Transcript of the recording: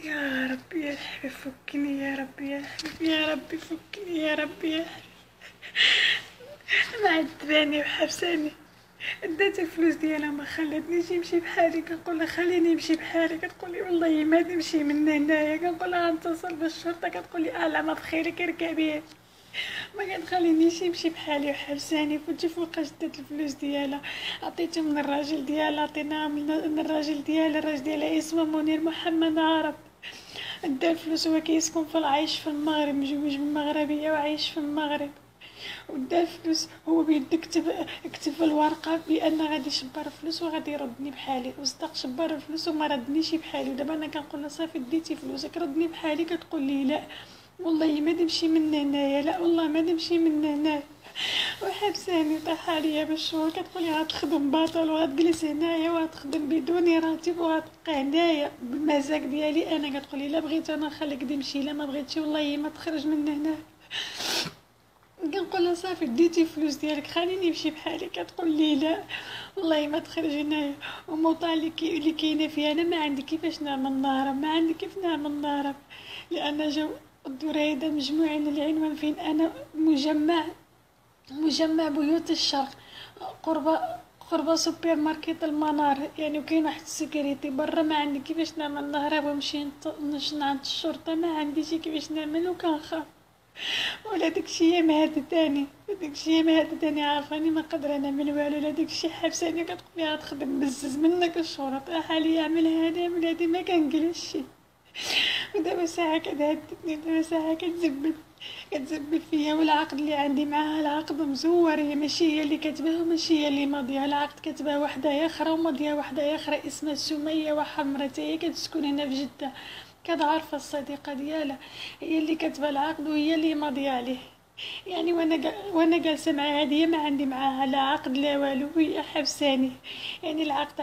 يا ربي يا الحبيب فكني، يا ربي يا الحبيب، يا ربي فكني، يا ربي يا الحبيب. معذباني وحبساني، ادات الفلوس ديالها ما خلاتنيش نمشي بحالي. كنقولها خليني نمشي بحالي، كتقولي والله ما نمشي من هنايا. كنقولها غنتصل بالشرطه، كتقولي لا ما بخيرك اركبي. ما كتخلينيش نمشي بحالي وحبساني. كنت فوقاش دات الفلوس ديالها، عطيتهم من الراجل ديالها، عطيناهم من الراجل ديالها. الراجل ديالها اسمه منير محمد عرب. دا الفلوس، هو كيسكن في العيش في المغرب، مجوج من مغربيه وعايش في المغرب. ودا الفلوس هو بيد كتب في الورقه بان غادي يشبر الفلوس وغادي يردني بحالي، وصدق شبر الفلوس وما ردنيش بحالي. ودابا انا كنقول لها صافي ديتي فلوسك ردني بحالي، كتقول لي لا والله ما نمشي من هنايا، لا والله ما نمشي من هنايا. وحبساني طاح عليا بالشهور. كتقولي غتخدم باطل وغتجلس هنايا وغتخدم بدون راتب وغتبقى هنايا بالمزاج ديالي انا. كتقولي لا بغيت انا نخليك تمشي، لا ما بغيتش والله ما تخرج من هنا. كنقول لها صافي ديتي فلوس ديالك خليني نمشي بحالي، كتقول لي لا والله ما تخرج هنايا. وموطا اللي كاينه فيها انا ما عندي كيفاش نعمل نهرب، ما عندي كيف نعمل نهرب، لان جاو الدريده مجموعين العنوان فين انا. مجمع بيوت الشرق، قرب سوبر ماركت المنار يعني. وكاين واحد السكريتي برا، ما عندي كيفاش نعمل نهرب ونمشي عند الشرطه، ما عنديش كيفاش نعمل وكنخاف. ولا داكشي مهدداني، داكشي مهدداني، عارفاني ما قادره نعمل والو. لا داكشي حبساني، كتقولي غتخدم بزز منك الشرطه حاليا، عمل هادي عمل هادي، ما كنجلسش. ودابا ساعه كتهددني، دابا ساعه كتزبل فيا. والعقد اللي عندي معاها العقد مزور، هي ماشي هي اللي كاتباه وماشي هي اللي ماضيه العقد، كاتباه وحده اخرى وماضيه وحده اخرى اسمها سميه وحمرتها، هي كتسكن هنا في جده. عارفه الصديقه ديالها هي اللي كاتبه العقد وهي اللي ماضيه عليه يعني. وانا جالسه مع هاديه ما عندي معاها لا عقد لا والو، هي حبساني يعني. العقد